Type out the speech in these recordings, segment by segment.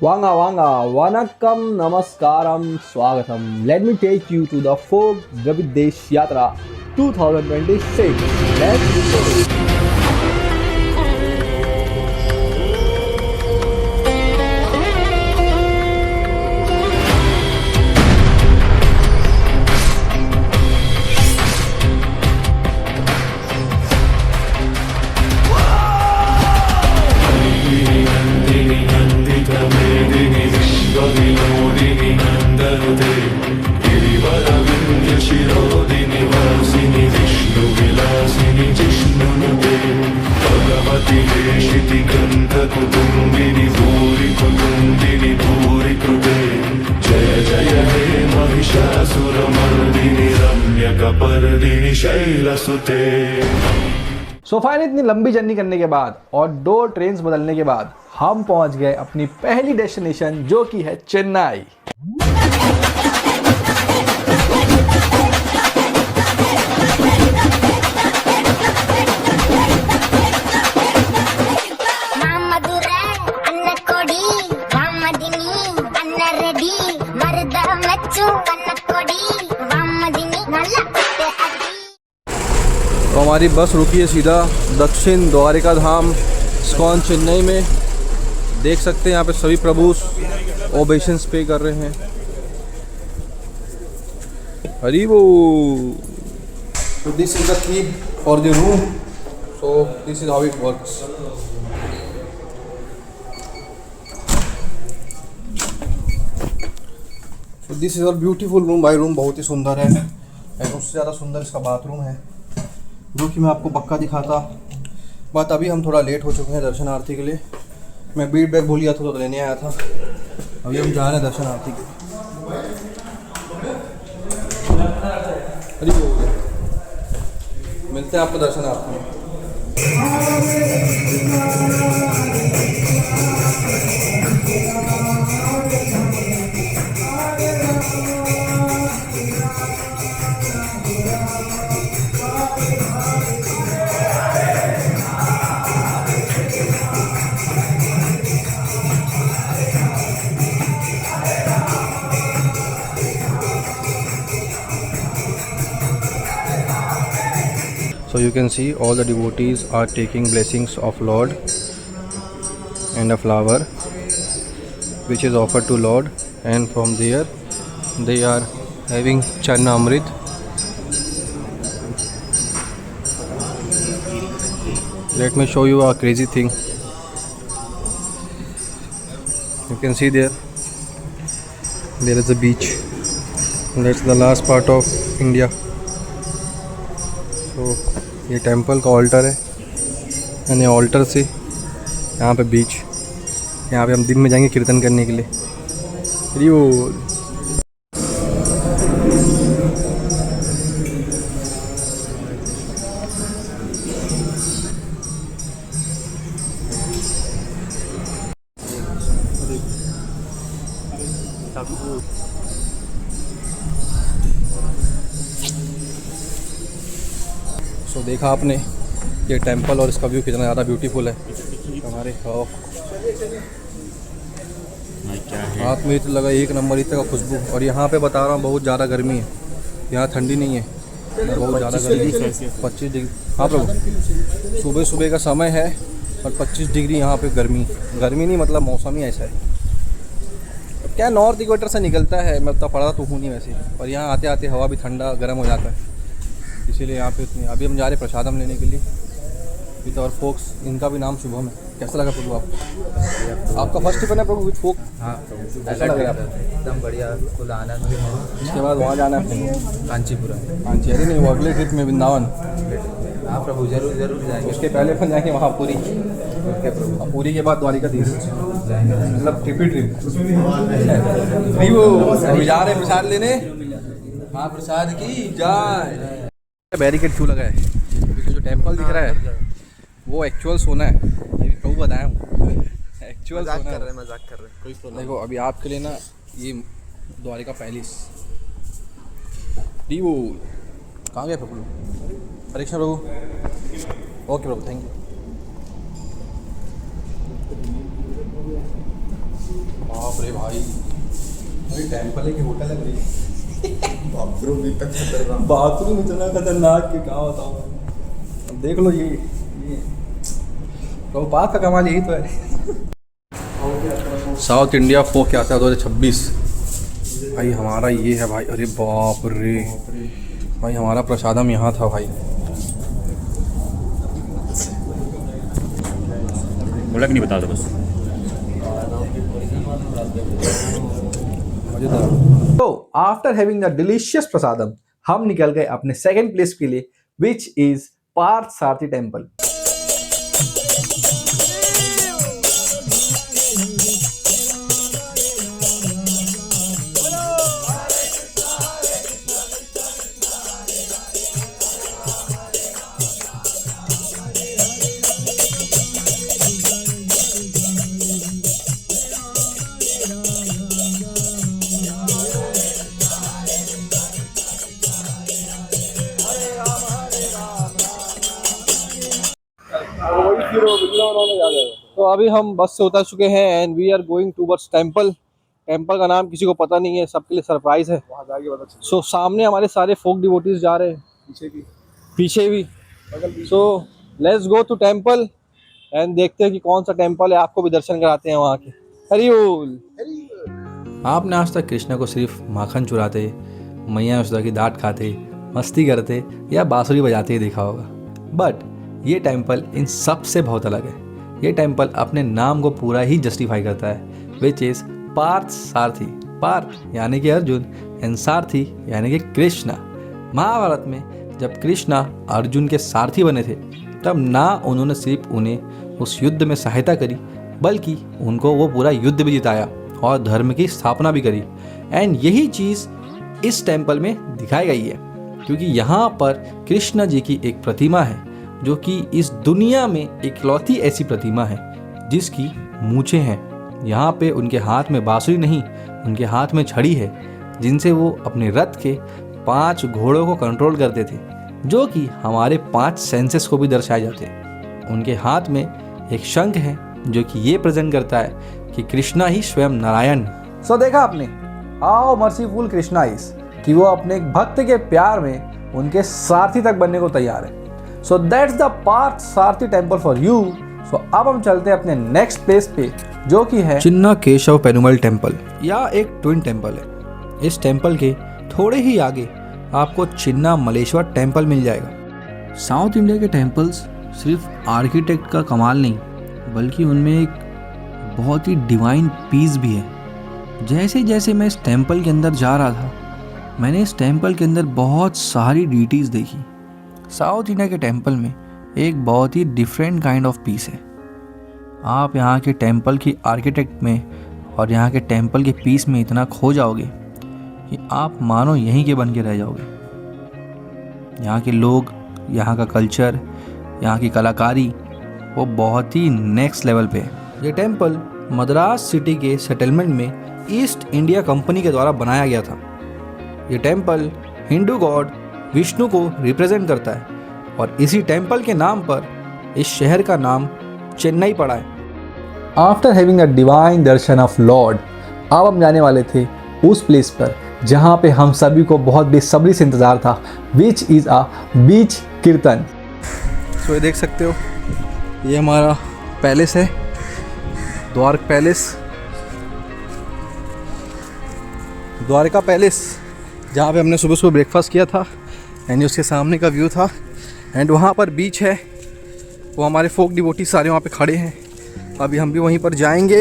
Wanga Wanga, Vanakkam, Namaskaram, Swagatam. Let me take you to the Folk Dravidesh Yatra 2026. Let's go. विनोदिनि नन्दनुते गिरिवरविन्द्यशिरोदिनि वासिनि विष्णुविलासिनि जिष्णुनुते भगवति हेशिति गन्धकुटुम्बिनि भूरि कुटुम्बिनि भूरि कृते जय जय हे महिषासुरमर्दिनि रम्यकपर्दिनि शैलसुते। सो फाइनली इतनी लंबी जर्नी करने के बाद और 2 ट्रेन्स बदलने के बाद हम पहुंच गए अपनी पहली डेस्टिनेशन जो कि है चेन्नई। तो हमारी बस रुकी है सीधा दक्षिण द्वारिका धाम इस्कॉन चेन्नई में। देख सकते हैं यहाँ पे सभी प्रभु ओबेशंस पे कर रहे हैं। हरी वो। So this is the key for the room. So this is how it works. So this is our beautiful room. भाई रूम बहुत ही सुंदर है और उससे ज़्यादा सुंदर इसका बाथरूम है जो कि मैं आपको पक्का दिखाता। बात अभी हम थोड़ा लेट हो चुके हैं दर्शन आरती के लिए। मैं बीट बैग भूल गया था तो लेने आया था। अभी हम जा रहे हैं दर्शन आरती के लिए। मिलते हैं आपको दर्शन आरती में। So you can see all the devotees are taking blessings of Lord and a flower which is offered to Lord, and from there they are having Charna Amrit. Let me show you a crazy thing. You can see there is a beach. That's the last part of India. तो ये temple का alter है यानी alter से यहाँ पे बीच, यहाँ पे हम दिन में जाएंगे कीर्तन करने के लिए। सो देखा आपने ये टेंपल और इसका व्यू कितना ज़्यादा ब्यूटीफुल है। हमारे हाथ में तो लगा एक नंबर इतना का खुशबू। और यहाँ पे बता रहा हूँ बहुत ज़्यादा गर्मी है, यहाँ ठंडी नहीं है, बहुत ज़्यादा गर्मी। 25 डिग्री। हाँ प्रभु, सुबह सुबह का समय है और 25 डिग्री यहाँ पे गर्मी। गर्मी नहीं मतलब मौसम ही ऐसा है। क्या नॉर्थ इक्वेटर से निकलता है, मैं तो पढ़ा तो हूँ नहीं वैसे, और यहाँ आते आते हवा भी ठंडा गर्म हो जाता है, इसीलिए यहाँ पे उतनी। अभी हम जा रहे प्रसादम लेने के लिए विद और फोक्स। इनका भी नाम शुभम है। कैसा लगा प्रभु आपको? आपका फर्स्ट ट्रिप है ना प्रभु विद फोक? हाँ ऐसा लग रहा है एकदम बढ़िया, फुल आनंद। इसके बाद वहाँ जाना है कांचीपुरम। कांची अरे नहीं, वो अगले ट्रिप में वृंदावन। हाँ प्रभु जरूर जरूर जाएंगे। उसके पहले अपन जाएंगे वहाँ पूरी। ओके प्रभु। पूरी के बाद द्वारिकाधीश जाएंगे, मतलब ट्रिप ही ट्रिप। नहीं वो अभी जा रहे प्रसाद लेने। हाँ प्रसाद की जय। बैरिकेड क्यों लगा है? क्योंकि जो टेंपल दिख रहा है वो एक्चुअल सोना है। अभी प्रभु बताया हूँ एक्चुअल सोना है। मजाक कर रहे हैं कोई सोना। देखो अभी आपके लिए ना ये द्वारिका पैलेस। डी वो कहाँ गए प्रभु? परीक्षा प्रभु। ओके प्रभु, थैंक यू। भाई टेम्पल है कि होटल है भाई? बाथरूम बाथरूम इतना खतरनाक कि क्या बताऊँ। देख लो ये तो बात का कमाल यही तो है। साउथ इंडिया फोक क्या आता है 2026 भाई हमारा ये है भाई। अरे बाप रे भाई हमारा प्रसादम यहाँ था भाई। बोला कि नहीं बता दो बस। तो आफ्टर हैविंग द डिलीशियस प्रसादम हम निकल गए अपने सेकंड प्लेस के लिए which is Partha Sarathi temple. तो अभी हम बस से उतर चुके हैं and we are going towards temple. Temple का नाम किसी को पता नहीं है, सबके लिए सरप्राइज है। सो सामने हमारे सारे फोक डिवोटीज जा रहे हैं, पीछे भी। So let's go to temple and देखते हैं कि कौन सा टेम्पल है। आपको भी दर्शन कराते हैं वहाँ के। हरि बोल। आपने आज तक कृष्णा को सिर्फ माखन चुराते, मैया यशोदा की डांट खाते, मस्ती करते या बांसुरी बजाते ही देखा होगा, बट ये टेम्पल इन सब से बहुत अलग है। ये टेम्पल अपने नाम को पूरा ही जस्टिफाई करता है, विच इज पार्थ सारथी। पार्थ यानी कि अर्जुन एंड सारथी यानी कि कृष्णा। महाभारत में जब कृष्णा अर्जुन के सारथी बने थे तब ना उन्होंने सिर्फ उन्हें उस युद्ध में सहायता करी, बल्कि उनको वो पूरा युद्ध भी जिताया और धर्म की स्थापना भी करी। एंड यही चीज़ इस टेम्पल में दिखाई गई है, क्योंकि यहाँ पर कृष्णा जी की एक प्रतिमा है जो कि इस दुनिया में इकलौती ऐसी प्रतिमा है जिसकी मूंछें हैं। यहाँ पे उनके हाथ में बांसुरी नहीं, उनके हाथ में छड़ी है जिनसे वो अपने रथ के 5 घोड़ों को कंट्रोल करते थे, जो कि हमारे 5 सेंसेस को भी दर्शाए जाते हैं। उनके हाथ में एक शंख है जो कि ये प्रेजेंट करता है कि कृष्णा ही स्वयं नारायण। सो देखा आपने हाउ मर्सीफुल कृष्णा इज कि वो अपने भक्त के प्यार में उनके सारथी तक बनने को तैयार है। So that's the Partha Sarathi temple for you. सो अब हम चलते हैं अपने नेक्स्ट प्लेस पे जो कि है चिन्ना केशव पेरुमल टेम्पल, या एक ट्विन टेम्पल है। इस टेम्पल के थोड़े ही आगे आपको चिन्ना मलेश्वर टेम्पल मिल जाएगा। साउथ इंडिया के टेम्पल्स सिर्फ आर्किटेक्ट का कमाल नहीं, बल्कि उनमें एक बहुत ही डिवाइन पीस भी है। जैसे जैसे मैं इस टेम्पल के अंदर जा रहा था, मैंने इस टेम्पल के अंदर बहुत सारी डीटीज़ देखी। साउथ इंडिया के टेम्पल में एक बहुत ही डिफरेंट काइंड ऑफ पीस है। आप यहाँ के टेम्पल की आर्किटेक्ट में और यहाँ के टेम्पल के पीस में इतना खो जाओगे कि आप मानो यहीं के बन के रह जाओगे। यहाँ के लोग, यहाँ का कल्चर, यहाँ की कलाकारी वो बहुत ही नेक्स्ट लेवल पे है। ये टेम्पल मद्रास सिटी के सेटलमेंट में ईस्ट इंडिया कंपनी के द्वारा बनाया गया था। ये टेम्पल हिंदू गॉड विष्णु को रिप्रेजेंट करता है और इसी टेम्पल के नाम पर इस शहर का नाम चेन्नई पड़ा है। After having a divine Darshan of Lord, अब हम जाने वाले थे उस प्लेस पर जहाँ पे हम सभी को बहुत बेसब्री से इंतज़ार था, विच इज़ अ बीच कीर्तन। सो ये देख सकते हो, ये हमारा पैलेस है, द्वारका पैलेस, द्वारका पैलेस, जहाँ पे हमने सुबह सुबह ब्रेकफास्ट किया था। एंड उसके सामने का व्यू था एंड वहाँ पर बीच है। वो हमारे फोक डिवोटी सारे वहाँ पे खड़े हैं। अभी हम भी वहीं पर जाएंगे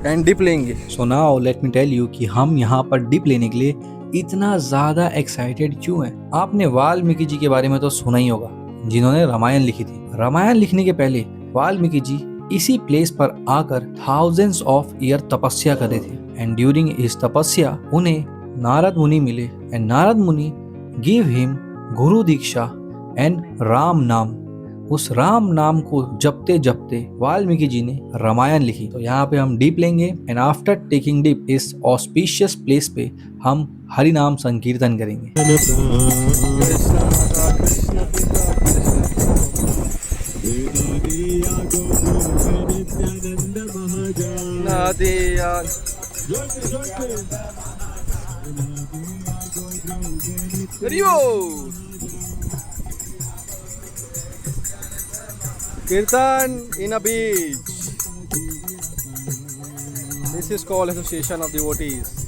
एंड डिप लेंगे। So now let me tell you कि हम यहाँ पर डिप लेने के लिए इतना ज़्यादा एक्साइटेड क्यों हैं। आपने वाल्मीकि जी के बारे में तो सुना ही होगा, जिन्होंने रामायण लिखी थी। रामायण लिखने के पहले वाल्मीकि जी इसी प्लेस पर आकर थाउजेंड्स ऑफ ईयर तपस्या करे थे। एंड ड्यूरिंग इस तपस्या उन्हें नारद मुनि मिले एंड नारद मुनि give him Guru Diksha and Ram नाम। उस राम नाम को जपते जपते वाल्मीकि जी ने रामायण लिखी। तो यहाँ पे हम डीप लेंगे एंड आफ्टर टेकिंग डीप इस ऑस्पिशियस प्लेस पे हम हरि नाम संकीर्तन करेंगे। Kirtan in a beach. This is called Association of Devotees.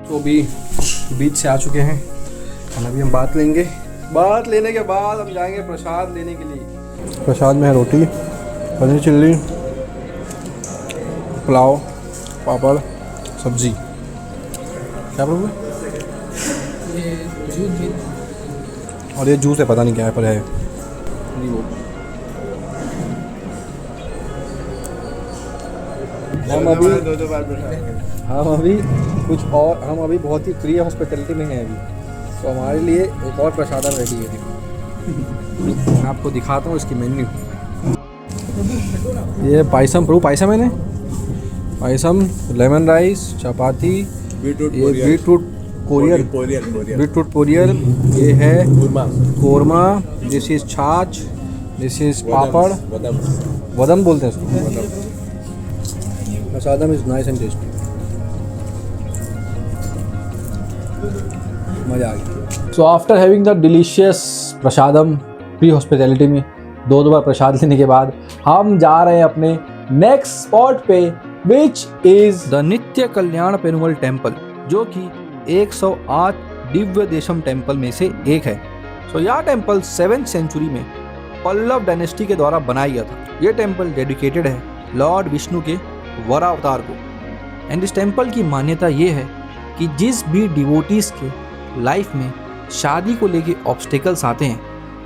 तो अभी बीच से आ चुके हैं और अभी हम बात लेंगे। बात लेने के बाद हम जाएंगे प्रसाद लेने के लिए। प्रसाद में है रोटी, पनीर चिल्ली, पुलाव, पापड़, सब्जी। क्या प्रभु? और ये जूस है, पता नहीं क्या है पर है। हम अभी कुछ और, हम अभी बहुत ही प्रिय हॉस्पिटलिटी में हैं अभी, तो हमारे लिए एक और प्रसादम रेडी है। मैं आपको दिखाता हूँ इसकी मेन्यू। ये पायसम, प्रभु पायसम है ना, पायसम, लेमन राइस, चपाती, ये बीटरूट कोरियर, बीटरूट पोरियर, ये है कोरमा, दिस इज छाछ, दिस इज पापड़, वदम बोलते हैं इसको। प्रसादम इज नाइस एंड टेस्टी। मज़ा आ गया। So after having the delicious prasadam pre hospitality में दो बार प्रसाद लेने के बाद हम जा रहे हैं अपने नेक्स्ट स्पॉट पे, विच इज द नित्य कल्याण पेरुमल टेम्पल, जो कि 108 दिव्य देशम टेम्पल में से एक है। सो यह टेम्पल 7th सेंचुरी में पल्लव डायनेस्टी के द्वारा बनाया गया था। यह टेम्पल डेडिकेटेड है लॉर्ड विष्णु के वरा अवतार को। एंड इस टेम्पल की मान्यता ये है कि जिस भी डिवोटीज के लाइफ में शादी को लेके ऑब्स्टेकल्स आते हैं,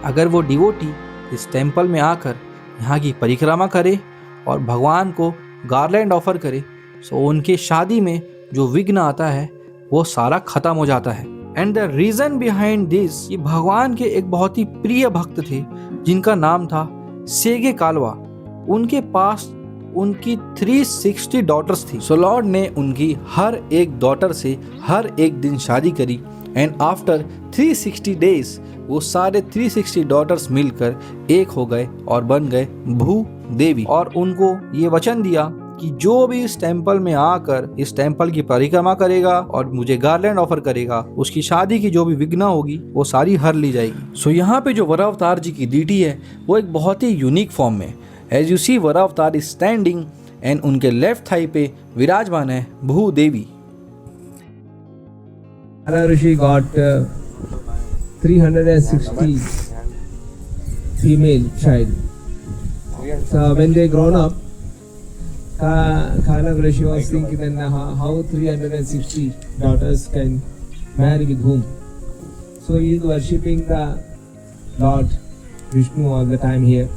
अगर वो डिवोटी इस टेम्पल में आकर यहाँ की परिक्रमा करे और भगवान को गार्लैंड ऑफर करे, सो उनके शादी में जो विघ्न आता है वो सारा खत्म हो जाता है। And the reason behind this, ये भगवान के एक बहुत ही प्रिय भक्त थे जिनका नाम था सेगे कालवा। उनके पास उनकी 360 डॉटर्स थी। सो लॉर्ड ने उनकी हर एक डॉटर से हर एक दिन शादी करी एंड आफ्टर 360 डेज वो सारे 360 डॉटर्स मिलकर एक हो गए और बन गए भू देवी। और उनको ये वचन दिया कि जो भी इस टेम्पल में आकर इस टेम्पल की परिक्रमा करेगा और मुझे गार्लैंड ऑफर करेगा, उसकी शादी की जो भी विघ्न होगी वो सारी हर ली जाएगी। सो यहाँ पे जो वरा अवतार जी की डीटी है वो एक बहुत ही यूनिक फॉर्म में। एज यू सी, वरा अवतार इज स्टैंडिंग एंड उनके लेफ्ट थाई पे विराजमान है भू देवी। Rishi got 360 female child. So when they grown up, Kala Rishi was thinking then how 360 daughters can marry with whom. So he is worshipping the Lord Vishnu all the time here.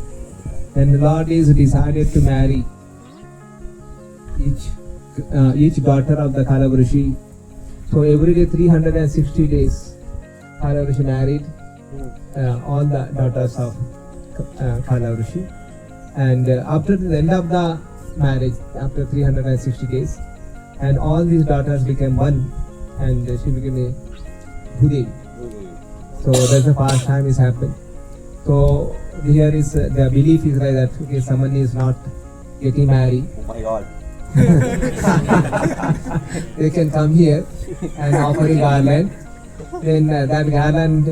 And the Lord is decided to marry each daughter of the Kala Rishi. So every day 360 days Kala Rishi married all the daughters of Kala Rishi. And after the end of the marriage, after 360 days, and all these daughters became one, and she became a Bhudevi. So that's the first time is happened. So here is the belief is like that okay, someone is not getting married. Oh my God. They can come here and offer a garland. Then that garland,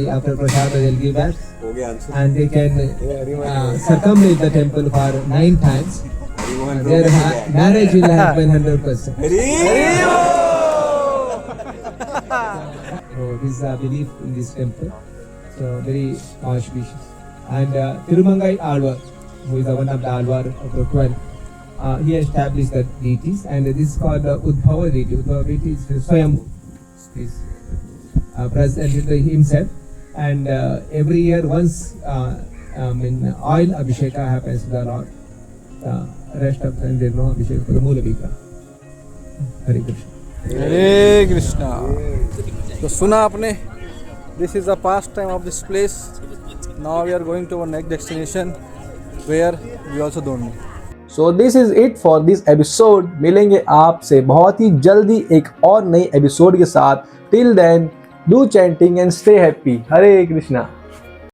after prasad, they'll give back. And they can circumambulate the temple for 9 times. Their marriage will happen 100%. So this is a belief in this temple. So very auspicious. And Tirumangai Alvar, who is one of the Alvar of the 12, he established the deities, and this is called Udbhava deity. Udbhava deity is Swayambhu. He's presented himself, and every year once oil abhisheka happens to the Lord. Rest of time there is no abhishek for the Moola Vigraha. Hare Krishna. हरे कृष्णा। तो सुना आपने, this is the past time of this place. Now we are going to our next destination where we also don't know. So this is it for this episode. मिलेंगे आपसे बहुत ही जल्दी एक और नई एपिसोड के साथ। Till then do chanting and stay happy. Hare Krishna.